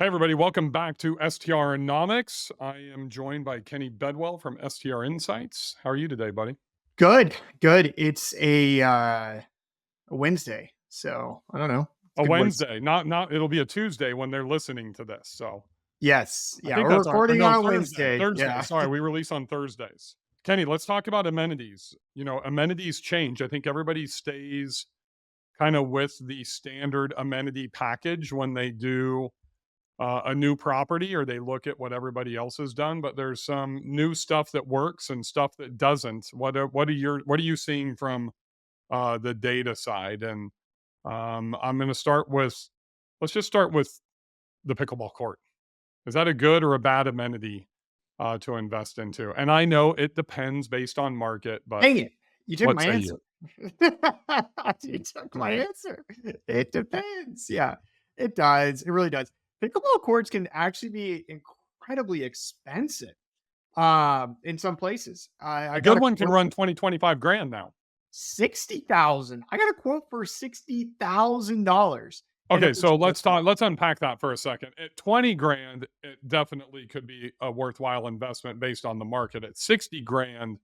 Hey, everybody, welcome back to STRonomics. I am joined by Kenny Bedwell from STR Insights. How are you today, buddy? Good, good. It's a Wednesday, so I don't know. It's a A good way to. Wednesday, not it'll be a Tuesday when they're listening to this. So Yes, I yeah, think we're that's our, or recording no, on a Thursday. Wednesday. Thursday. Yeah. Sorry, we release on Thursdays. Kenny, let's talk about amenities. Amenities change. I think everybody stays kind of with the standard amenity package when they do a new property or they look at what everybody else has done, but there's some new stuff that works and stuff that doesn't. What are you seeing from the data side? And I'm going to start with, let's just start with the pickleball court. Is that a good or a bad amenity to invest into? And I know it depends based on market, but Dang it. You took what my say you? answer. You took my answer. It depends. Yeah, it does. It really does. Pickleball courts can actually be incredibly expensive in some places. I A got good a one can quote run 20-25 grand now. 60,000. I got a quote for $60,000. And Okay, if it's so just let's unpack that for a second. At 20 grand, it definitely could be a worthwhile investment based on the market. At 60 grand,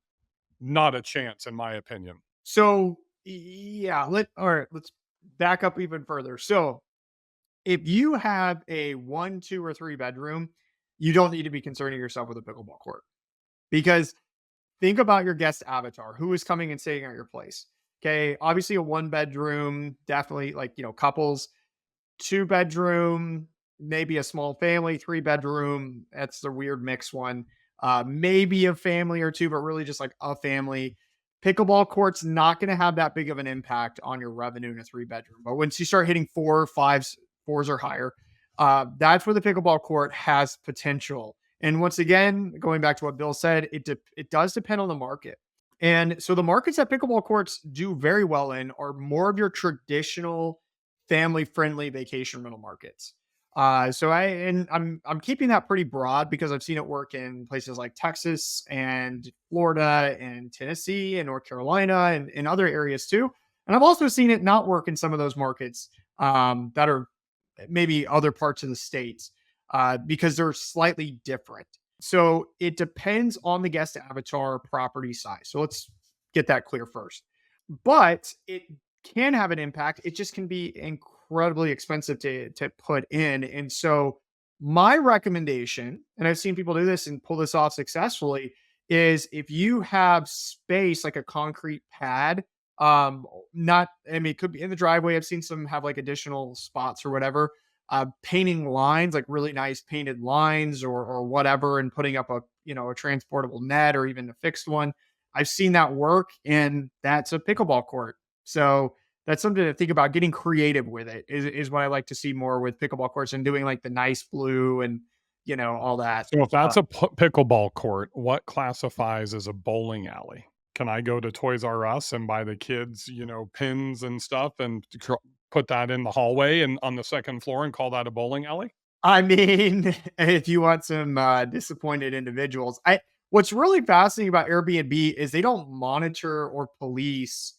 not a chance in my opinion. So, yeah, all right, let's back up even further. So, if you have a 1, 2, or 3 bedroom, you don't need to be concerning yourself with a pickleball court because think about your guest avatar, who is coming and staying at your place. Okay, obviously a 1 bedroom, definitely like, couples, 2 bedroom, maybe a small family, 3 bedroom, that's the weird mix one. Maybe a family or 2, but really just like a family. Pickleball court's not gonna have that big of an impact on your revenue in a 3 bedroom. But once you start hitting 4, 5s, 4s or higher, that's where the pickleball court has potential. And once again, going back to what Bill said, it does depend on the market. And so the markets that pickleball courts do very well in are more of your traditional family-friendly vacation rental markets. I'm keeping that pretty broad because I've seen it work in places like Texas and Florida and Tennessee and North Carolina and in other areas too. And I've also seen it not work in some of those markets that are maybe other parts of the states because they're slightly different. So it depends on the guest avatar property size. So let's get that clear first. But it can have an impact. It just can be incredibly expensive to put in. And so my recommendation, and I've seen people do this and pull this off successfully, is if you have space like a concrete pad, not I mean it could be in the driveway. I've seen some have like additional spots or whatever. Painting lines, like really nice painted lines or whatever, and putting up a transportable net or even a fixed one. I've seen that work, and that's a pickleball court. So that's something to think about. Getting creative with it is what I like to see more with pickleball courts and doing like the nice blue and all that. So if Uh, that's a pickleball court, what classifies as a bowling alley? Can I go to Toys R Us and buy the kids, pins and stuff and put that in the hallway and on the second floor and call that a bowling alley? I mean, if you want some disappointed individuals, I what's really fascinating about Airbnb is they don't monitor or police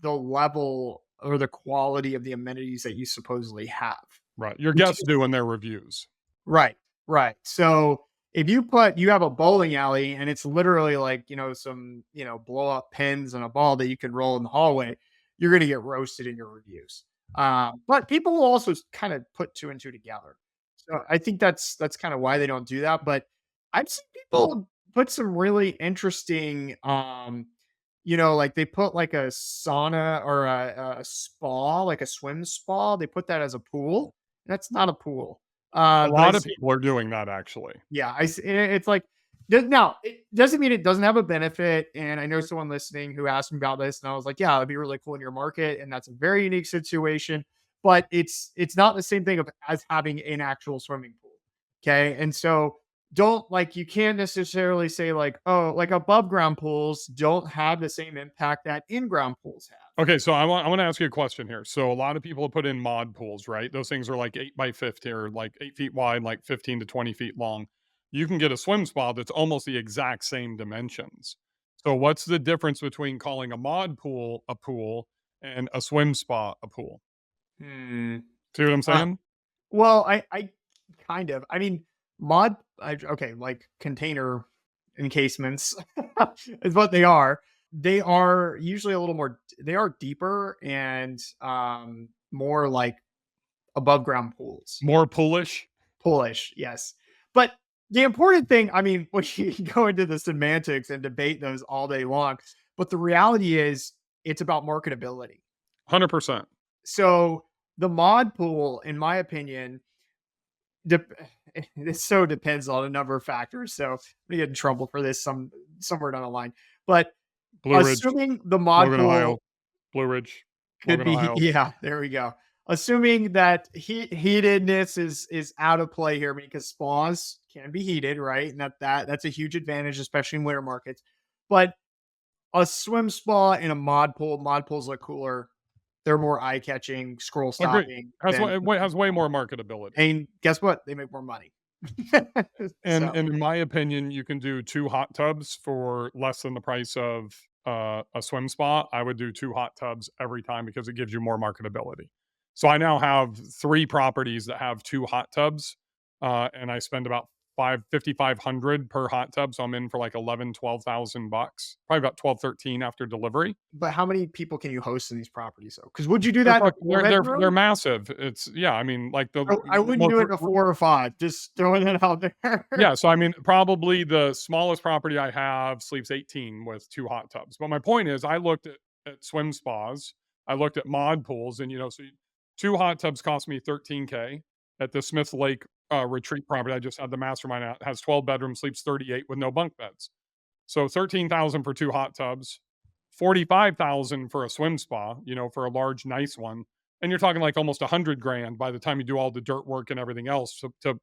the level or the quality of the amenities that you supposedly have. Right. Your Which guests do in their reviews. Right, right. So if you have a bowling alley and it's literally like, some, blow up pins and a ball that you can roll in the hallway, you're going to get roasted in your reviews. But people will also kind of put two and two together. So I think that's kind of why they don't do that. But I've seen people put some really interesting, like they put like a sauna or a spa, like a swim spa. They put that as a pool. That's not a pool. A But I lot of people are doing that actually. yeah, it's like now, it doesn't mean it doesn't have a benefit, and I know someone listening who asked me about this, and I was like, "Yeah, it'd be really cool in your market," and that's a very unique situation, but it's not the same thing as having an actual swimming pool, okay? And so, don't like you can't necessarily say like, "Oh, like above ground pools don't have the same impact that in-ground pools have." Okay, so I want to ask you a question here. So a lot of people have put in mod pools, right? Those things are like 8 by 50 or like 8 feet wide, like 15 to 20 feet long. You can get a swim spa that's almost the exact same dimensions. So what's the difference between calling a mod pool a pool and a swim spa a pool? Hmm. See what I'm Uh, saying? well, I kind of. I mean, okay, like container encasements is what they are. They are usually a little more, they are deeper and more like above ground pools. More poolish. Polish, yes. But the important thing, I mean, we can go into the semantics and debate those all day long, but the reality is it's about marketability. 100%. So the mod pool, in my opinion, dep- it so depends on a number of factors. So I'm gonna get in trouble for this somewhere down the line. But Blue Ridge, assuming the mod Logan, Ohio. pool Blue Ridge, could Logan, be, Ohio. yeah, there we go. Assuming that heatedness is out of play here because spas can be heated, right? And that's a huge advantage, especially in winter markets. But a swim spa and a mod pools look cooler. They're more eye catching, scroll Agree. stopping Has than, has way more marketability. and guess what? They make more money. And So, in my opinion, you can do 2 hot tubs for less than the price of, a swim spa. I would do 2 hot tubs every time because it gives you more marketability. So I now have 3 properties that have 2 hot tubs, and I spend about 5,500 per hot tub, so I'm in for like 11,000-12,000 bucks, probably about 12, 13 after delivery. but how many people can you host in these properties though? Because would you do They're that in a fuck four they're bedroom? massive. It's yeah, I mean, like the I wouldn't most do it in a 4 or 5. Just throwing it out there. yeah, so I mean, probably the smallest property I have sleeps 18 with 2 hot tubs. But my point is, I looked at swim spas, I looked at mod pools, and 2 hot tubs cost me 13K at the Smith Lake retreat property. I just had the mastermind at, has 12 bedrooms, sleeps 38 with no bunk beds. So 13,000 for 2 hot tubs, 45,000 for a swim spa, for a large, nice one. And you're talking like almost 100 grand by the time you do all the dirt work and everything else to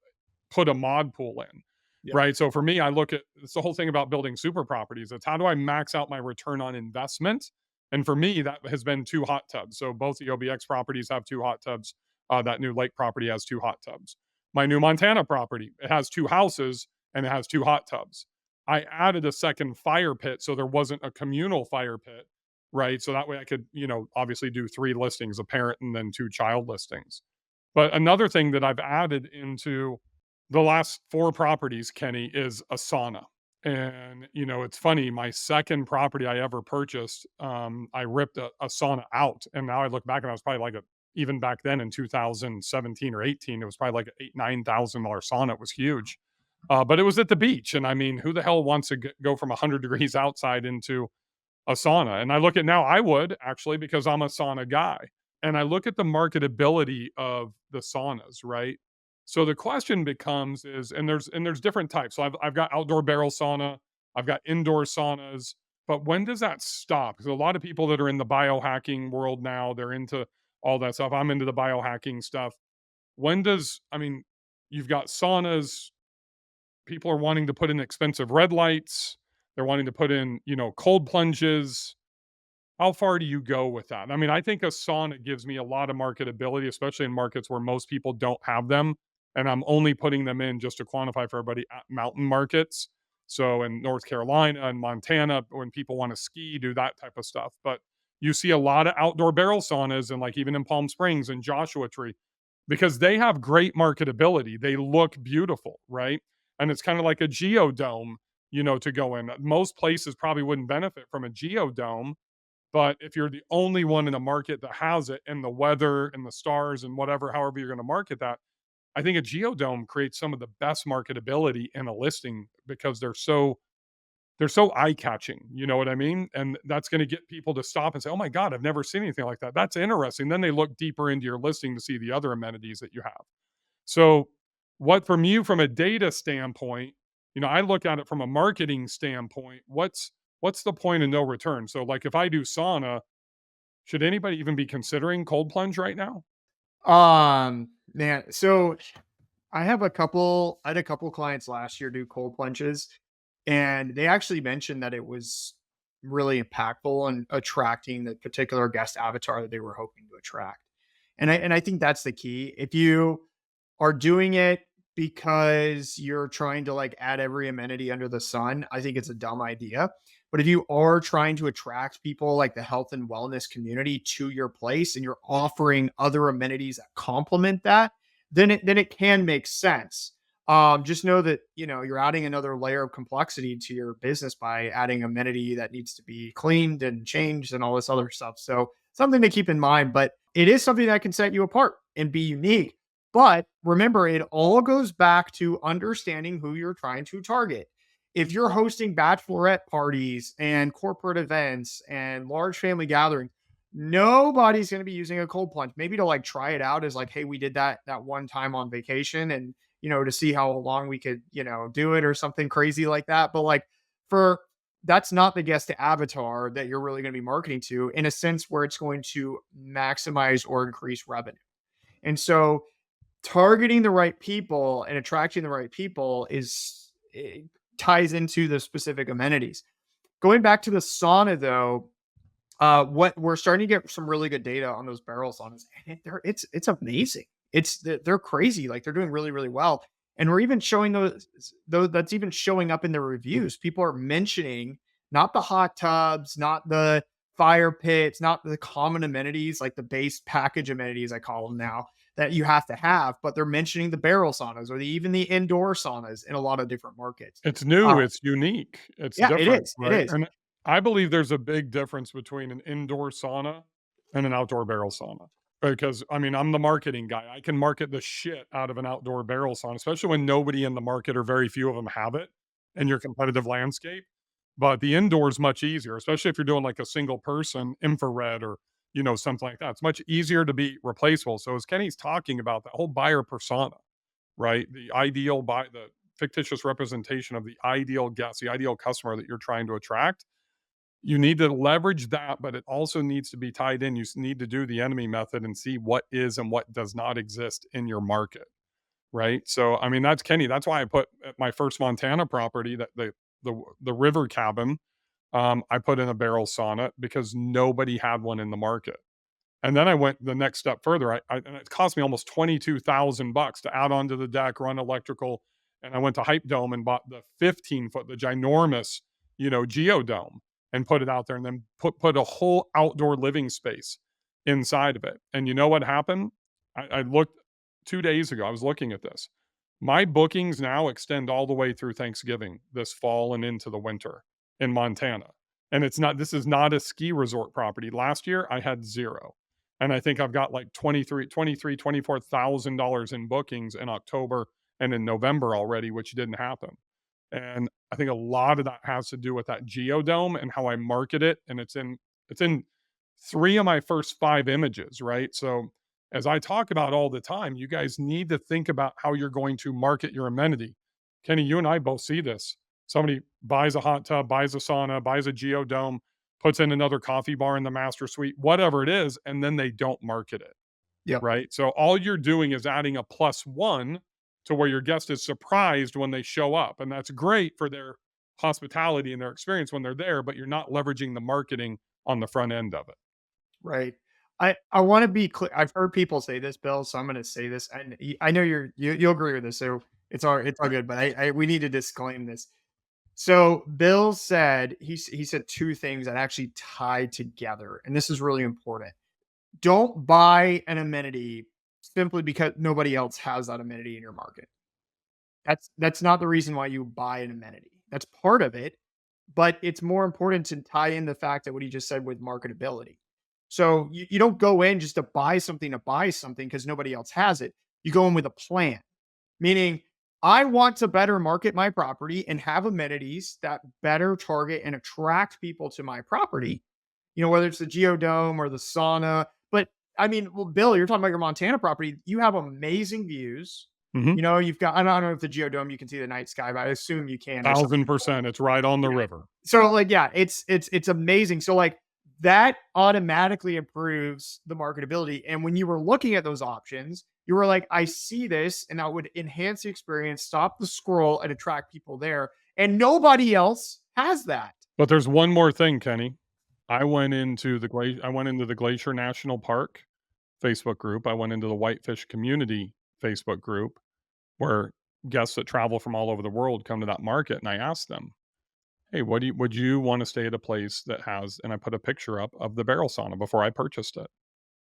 put a mod pool in, Yep. right? So for me, I look at it's the whole thing about building super properties. It's how do I max out my return on investment? And for me, that has been 2 hot tubs. So both the OBX properties have 2 hot tubs. That new lake property has 2 hot tubs. My new Montana property, it has 2 houses and it has 2 hot tubs. I added a second fire pit so there wasn't a communal fire pit, right? So that way I could, obviously do 3 listings, a parent and then 2 child listings. But another thing that I've added into the last 4 properties, Kenny, is a sauna. And, it's funny, my second property I ever purchased, I ripped a sauna out. And now I look back and I was probably like even back then in 2017 or 18, it was probably like an $8,000-9,000 sauna. It was huge. But it was at the beach. And I mean, who the hell wants to go from 100 degrees outside into a sauna? And I look at now, I would actually, because I'm a sauna guy. And I look at the marketability of the saunas, right? So the question becomes is, and there's different types. So I've got outdoor barrel sauna, I've got indoor saunas, but when does that stop? Because a lot of people that are in the biohacking world now, they're into all that stuff. I'm into the biohacking stuff. I mean, you've got saunas, people are wanting to put in expensive red lights, they're wanting to put in, cold plunges. How far do you go with that? I mean, I think a sauna gives me a lot of marketability, especially in markets where most people don't have them. And I'm only putting them in just to quantify for everybody at mountain markets. So in North Carolina and Montana, when people want to ski, do that type of stuff. But you see a lot of outdoor barrel saunas and like even in Palm Springs and Joshua Tree because they have great marketability. They look beautiful, right? And it's kind of like a geodome, to go in. Most places probably wouldn't benefit from a geodome, but if you're the only one in a market that has it and the weather and the stars and whatever, however you're going to market that, I think a geodome creates some of the best marketability in a listing because they're so eye catching. You know what I mean? And that's going to get people to stop and say, "Oh my God, I've never seen anything like that. That's interesting." Then they look deeper into your listing to see the other amenities that you have. So, what from a data standpoint, I look at it from a marketing standpoint. What's the point of no return? So, like if I do sauna, should anybody even be considering cold plunge right now? Man, so I had a couple clients last year do cold plunges, and they actually mentioned that it was really impactful and attracting the particular guest avatar that they were hoping to attract. And I think that's the key. If you are doing it because you're trying to like add every amenity under the sun, I think it's a dumb idea. But if you are trying to attract people like the health and wellness community to your place and you're offering other amenities that complement that, then it can make sense. Just know that you're adding another layer of complexity to your business by adding amenity that needs to be cleaned and changed and all this other stuff. So something to keep in mind, but it is something that can set you apart and be unique. But remember, it all goes back to understanding who you're trying to target. If you're hosting bachelorette parties and corporate events and large family gatherings, nobody's going to be using a cold plunge. Maybe to like try it out as like, hey, we did that one time on vacation, and to see how long we could do it or something crazy like that. But like for that's not the guest avatar that you're really going to be marketing to in a sense where it's going to maximize or increase revenue. And so targeting the right people and attracting the right people it ties into the specific amenities. Going back to the sauna though, what we're starting to get some really good data on those barrel saunas, and it's amazing. They're crazy, like they're doing really really well, and we're even showing those that's even showing up in the reviews. People are mentioning not the hot tubs, not the fire pits, not the common amenities like the base package amenities I call them now that you have to have, but they're mentioning the barrel saunas or even the indoor saunas in a lot of different markets. It's Uh, new, it's unique, it's yeah, it different, is. It right? is. And I believe there's a big difference between an indoor sauna and an outdoor barrel sauna. Because I mean, I'm the marketing guy. I can market the shit out of an outdoor barrel sauna, especially when nobody in the market or very few of them have it in your competitive landscape. But the indoor is much easier, especially if you're doing like a single person infrared or something like that. It's much easier to be replaceable. So as Kenny's talking about that whole buyer persona, right? The fictitious representation of the ideal guest, the ideal customer that you're trying to attract. You need to leverage that, but it also needs to be tied in. You need to do the enemy method and see what is and what does not exist in your market, right? So, I mean, that's Kenny. That's why I put at my first Montana property that the river cabin. I put in a barrel sauna because nobody had one in the market. And then I went the next step further. And it cost me almost $22,000 to add onto the deck, run electrical, and I went to Hype Dome and bought the 15-foot, the ginormous, geo-dome, and put it out there, and then put a whole outdoor living space inside of it. And you know what happened? I looked 2 days ago. I was looking at this. My bookings now extend all the way through Thanksgiving this fall and into the winter in Montana. And it's not. This is not a ski resort property. Last year I had zero. And I think I've got like 24,000 dollars in bookings in October and in November already, which didn't happen. And I think a lot of that has to do with that geodome and how I market it. And it's in three of my first five images, right? So as I talk about all the time, you guys need to think about how you're going to market your amenity. Kenny, you and I both see this. Somebody buys a hot tub, buys a sauna, buys a geodome, puts in another coffee bar in the master suite, whatever it is, and then they don't market it, Yep. right? So all you're doing is adding a plus one to where your guest is surprised when they show up. And that's great for their hospitality and their experience when they're there, but you're not leveraging the marketing on the front end of it. Right. I want to be clear. I've heard people say this, Bill, so I'm going to say this, and I know you'll agree with this, so it's all good. But I we need to disclaim this. So Bill said he said two things that actually tie together, and this is really important. Don't buy an amenity simply because nobody else has that amenity in your market. That's not the reason why you buy an amenity. That's part of it, but it's more important to tie in the fact that what he just said with marketability. So you don't go in just to buy something because nobody else has it. You go in with a plan, meaning I want to better market my property and have amenities that better target and attract people to my property. Whether it's the geodome or the sauna. But I mean, well, Bill, you're talking about your Montana property. You have amazing views. Mhm. You've got, I don't know if the geodome you can see the night sky, but I assume you can or something. 1000%. It's right on the river. So like, yeah, it's amazing. So like that automatically improves the marketability. And when you were looking at those options, you were like, I see this, and that would enhance the experience, stop the scroll, and attract people there. And nobody else has that. But there's one more thing, Kenny. I went into the Glacier National Park Facebook group. I went into the Whitefish Community Facebook group where guests that travel from all over the world come to that market, and I asked them, "Hey, would you want to stay at a place that has," and I put a picture up of the barrel sauna before I purchased it.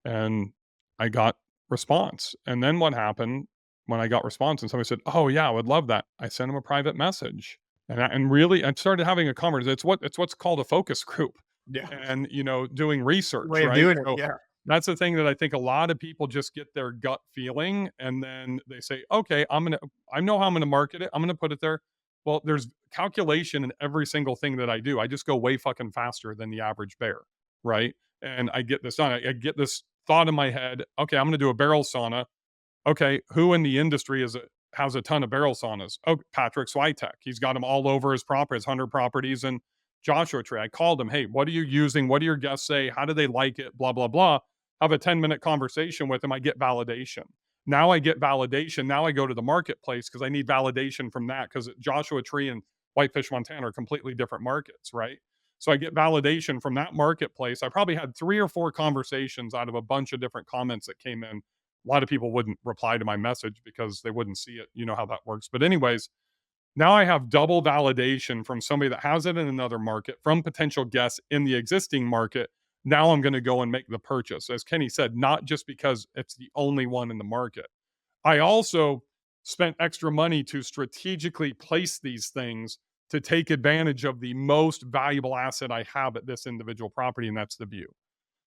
And I got response. And then what happened when I got response and somebody said, "Oh yeah, I would love that." I sent them a private message. And really I started having a conversation. It's what's called a focus group Yeah. and, doing research, Way of right? doing it. So Yeah. that's the thing that I think a lot of people just get their gut feeling and then they say, "Okay, I know how I'm gonna market it. I'm gonna put it there." Well, there's calculation in every single thing that I do. I just go way fucking faster than the average bear, right? And I get this done. I get this thought in my head, "Okay, I'm gonna do a barrel sauna." Okay, who in the industry has a ton of barrel saunas? Oh, Patrick Switek. He's got them all over his property, his 100 properties in Joshua Tree. I called him, "Hey, what are you using? What do your guests say? How do they like it? Blah, blah, blah." Have a 10-minute conversation with him. I get validation. Now I get validation. Now I go to the marketplace because I need validation from that because Joshua Tree and Whitefish, Montana are completely different markets, right? So I get validation from that marketplace. I probably had 3 or 4 conversations out of a bunch of different comments that came in. A lot of people wouldn't reply to my message because they wouldn't see it. You know how that works. But, anyways, now I have double validation from somebody that has it in another market, from potential guests in the existing market. Now I'm going to go and make the purchase. As Kenny said, not just because it's the only one in the market. I also spent extra money to strategically place these things to take advantage of the most valuable asset I have at this individual property, and that's the view.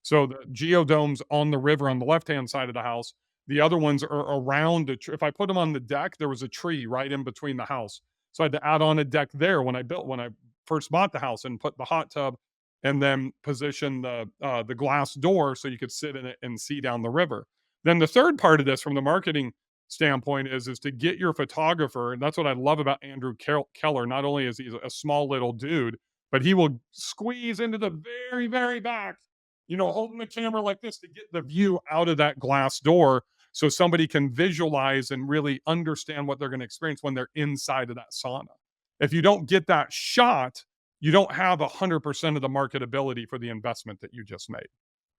So the geo-domes on the river on the left-hand side of the house, the other ones are around a if I put them on the deck, there was a tree right in between the house. So I had to add on a deck there when I first bought the house and put the hot tub and then position the glass door so you could sit in it and see down the river. Then the third part of this from the marketing standpoint is to get your photographer, and that's what I love about Andrew Keller. Not only is he a small little dude, but he will squeeze into the very, very back, holding the camera like this to get the view out of that glass door so somebody can visualize and really understand what they're going to experience when they're inside of that sauna. If you don't get that shot, you don't have 100% of the marketability for the investment that you just made.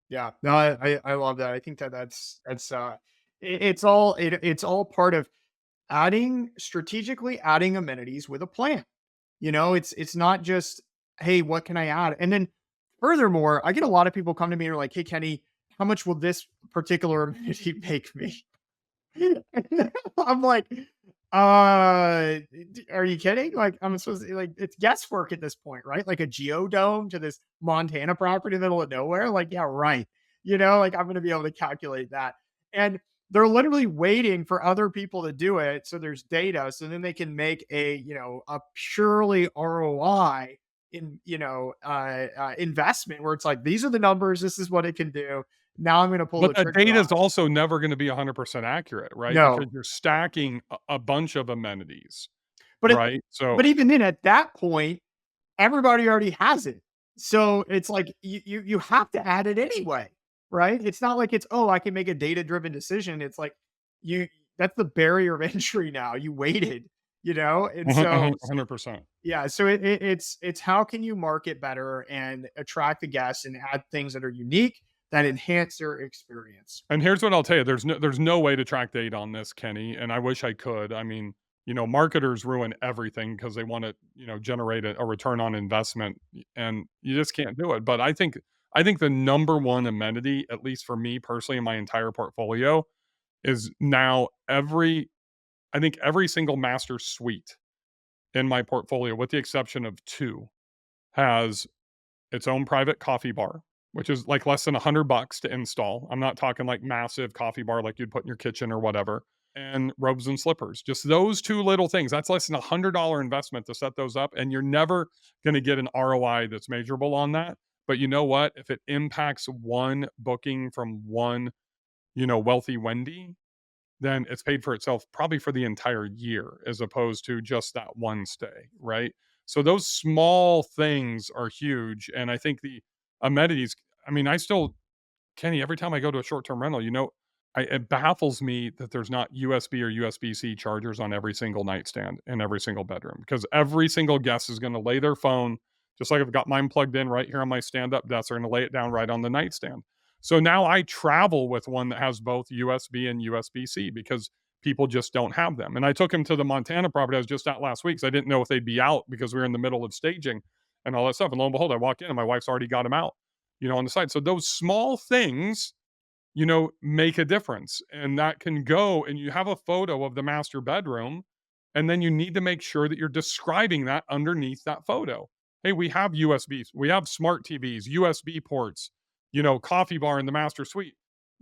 Yeah. No, I love that. I think that it's all part of strategically adding amenities with a plan. It's not just, hey, what can I add? And then furthermore, I get a lot of people come to me and are like, hey, Kenny, how much will this particular amenity make me? I'm like, are you kidding? Like, I'm supposed to, like, it's guesswork at this point, right? Like a geodome to this Montana property in the middle of nowhere. Like, yeah, right. Like, I'm going to be able to calculate that. And they're literally waiting for other people to do it. So there's data. So then they can make a purely ROI investment where it's like, these are the numbers. This is what it can do. Now I'm going to pull But the that trigger data on. is also never going to be 100% accurate, right? Because No, you're stacking a bunch of amenities, but it, right? So but even then at that point, everybody already has it. So it's like you have to add it anyway, right? It's not like it's, oh, I can make a data-driven decision. It's like you that's the barrier of entry now. You waited, And so 100%. yeah, so it's how can you market better and attract the guests and add things that are unique that enhance their experience. And here's what I'll tell you, there's no way to track data on this, Kenny, and I wish I could. I mean, marketers ruin everything because they wanna, generate a return on investment, and you just can't do it. But I think the number one amenity, at least for me personally in my entire portfolio, is now every single master suite in my portfolio, with the exception of 2, has its own private coffee bar, which is like less than $100 to install. I'm not talking like massive coffee bar like you'd put in your kitchen or whatever. And robes and slippers. Just those 2 little things. That's less than $100 investment to set those up. And you're never going to get an ROI that's measurable on that. But you know what? If it impacts one booking from one, wealthy Wendy, then it's paid for itself probably for the entire year as opposed to just that one stay, right? So those small things are huge. And I think the amenities, I mean, I still, Kenny, every time I go to a short term rental, it baffles me that there's not USB or USB-C chargers on every single nightstand in every single bedroom because every single guest is going to lay their phone, just like I've got mine plugged in right here on my stand up desk, they're going to lay it down right on the nightstand. So now I travel with one that has both USB and USB-C because people just don't have them. And I took him to the Montana property I was just at last week because I didn't know if they'd be out because we were in the middle of staging and all that stuff. And lo and behold, I walk in and my wife's already got them out, on the side. So those small things make a difference. And that can go, and you have a photo of the master bedroom, and then you need to make sure that you're describing that underneath that photo. Hey, we have USBs, we have smart TVs, USB ports, coffee bar in the master suite.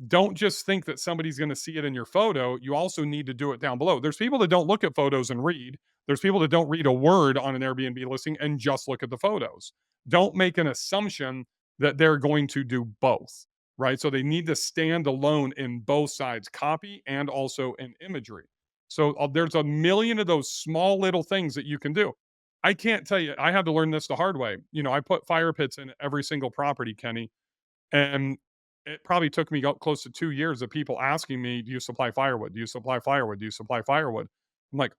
Don't just think that somebody's going to see it in your photo. You also need to do it down below. There's people that don't look at photos and read. There's people that don't read a word on an Airbnb listing and just look at the photos. Don't make an assumption that they're going to do both, right? So they need to stand alone in both sides, copy and also in imagery. So there's a million of those small little things that you can do. I can't tell you, I had to learn this the hard way. I put fire pits in every single property, Kenny, and it probably took me close to 2 years of people asking me, do you supply firewood? Do you supply firewood? Do you supply firewood? I'm like,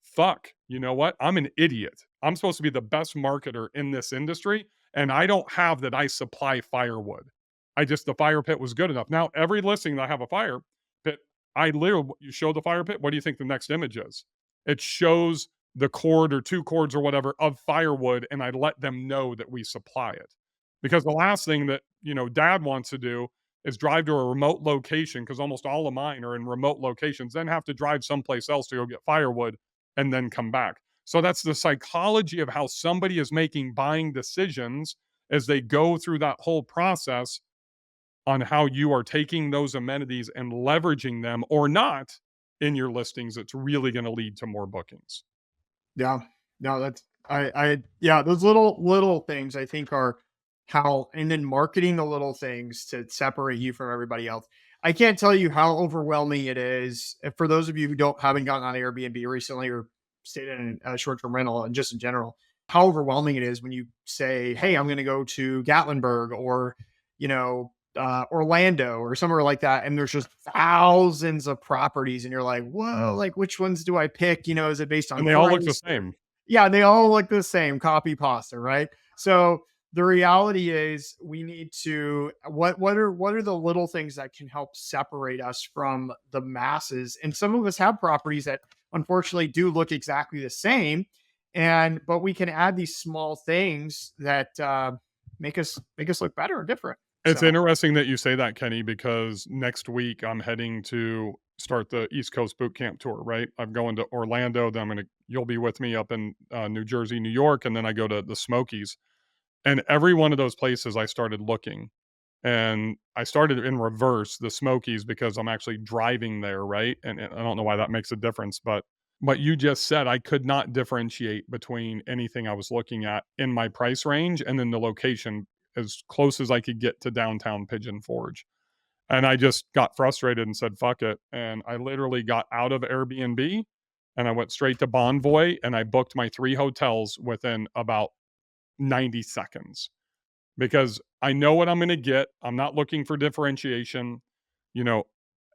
fuck, you know what? I'm an idiot. I'm supposed to be the best marketer in this industry, and I don't have that I supply firewood. The fire pit was good enough. Now, every listing that I have a fire pit, I literally, you show the fire pit, what do you think the next image is? It shows the cord or 2 cords or whatever of firewood, and I let them know that we supply it. Because the last thing that, dad wants to do is drive to a remote location, because almost all of mine are in remote locations, then have to drive someplace else to go get firewood and then come back. So that's the psychology of how somebody is making buying decisions as they go through that whole process, on how you are taking those amenities and leveraging them or not in your listings. It's really going to lead to more bookings. Yeah. No, that's yeah, those little things I think are how, and then marketing the little things to separate you from everybody else. I can't tell you how overwhelming it is. For those of you who haven't gotten on Airbnb recently or stayed in a short-term rental and just in general, how overwhelming it is when you say, "Hey, I'm going to go to Gatlinburg or, Orlando or somewhere like that," and there's just thousands of properties, and you're like, "Whoa, like which ones do I pick? Is it based on And they all look the price?" same. Yeah, they all look the same, copy pasta, right? So the reality is we need to, what are the little things that can help separate us from the masses? And some of us have properties that unfortunately do look exactly the same, but we can add these small things that make us look better or different. It's So interesting that you say that, Kenny, because next week I'm heading to start the East Coast Boot Camp tour, right? I'm going to Orlando, then you'll be with me up in New Jersey, New York, and then I go to the Smokies. And every one of those places I started looking, and I started in reverse, the Smokies, because I'm actually driving there, right? And I don't know why that makes a difference, but what you just said, I could not differentiate between anything I was looking at in my price range and then the location, as close as I could get to downtown Pigeon Forge. And I just got frustrated and said, fuck it. And I literally got out of Airbnb and I went straight to Bonvoy and I booked my 3 hotels within about 90 seconds, because I know what I'm going to get. I'm not looking for differentiation. You know,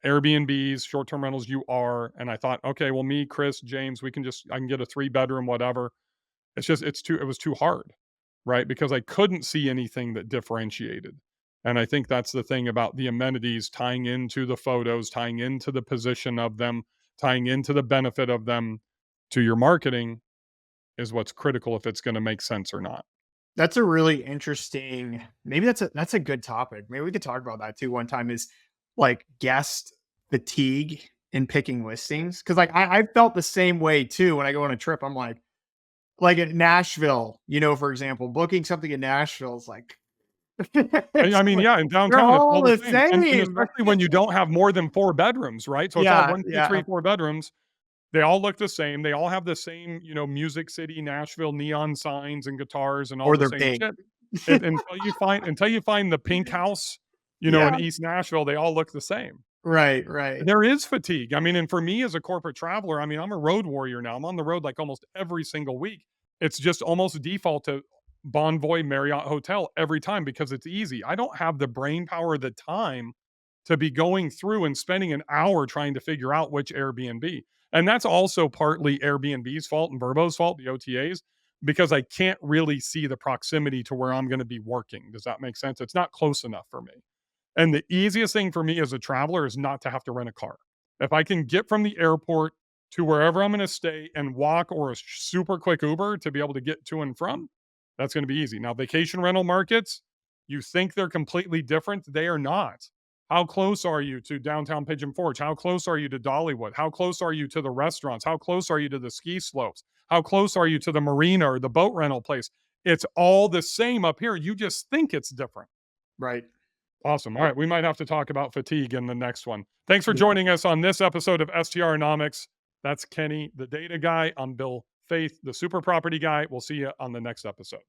Airbnbs, short term rentals, you are. And I thought, okay, well, me, Chris, James, I can get a 3 bedroom, whatever. It was too hard, right? Because I couldn't see anything that differentiated. And I think that's the thing about the amenities tying into the photos, tying into the position of them, tying into the benefit of them to your marketing is what's critical if it's going to make sense or not. that's a really interesting, maybe that's a good topic. Maybe we could talk about that too one time, is like guest fatigue in picking listings. Cause like I felt the same way too when I go on a trip. I'm like at Nashville, for example, booking something in Nashville is like, I it's mean, like yeah, in they're downtown, it's all all the the same, and same. especially when you don't have more than 4 bedrooms, right? So it's all Yeah, 1, 2, 3, yeah. 4 bedrooms. They all look the same. They all have the same, Music City, Nashville neon signs and guitars and all Or the they're same pink. shit. And until you find the pink house, in Yeah. East Nashville, they all look the same. Right, right. There is fatigue. I mean, and for me as a corporate traveler, I mean, I'm a road warrior now. I'm on the road like almost every single week. It's just almost default to Bonvoy Marriott Hotel every time because it's easy. I don't have the brain power, the time to be going through and spending an hour trying to figure out which Airbnb. And that's also partly Airbnb's fault and Verbo's fault, the OTAs, because I can't really see the proximity to where I'm going to be working. Does that make sense? It's not close enough for me. And the easiest thing for me as a traveler is not to have to rent a car. If I can get from the airport to wherever I'm going to stay and walk or a super quick Uber to be able to get to and from, that's going to be easy. Now, vacation rental markets, you think they're completely different. They are not. How close are you to downtown Pigeon Forge? How close are you to Dollywood? How close are you to the restaurants? How close are you to the ski slopes? How close are you to the marina or the boat rental place? It's all the same up here. You just think it's different. Right. Awesome. All right. We might have to talk about fatigue in the next one. Thanks for Yeah. joining us on this episode of STRonomics. That's Kenny, the data guy. I'm Bill Faith, the super property guy. We'll see you on the next episode.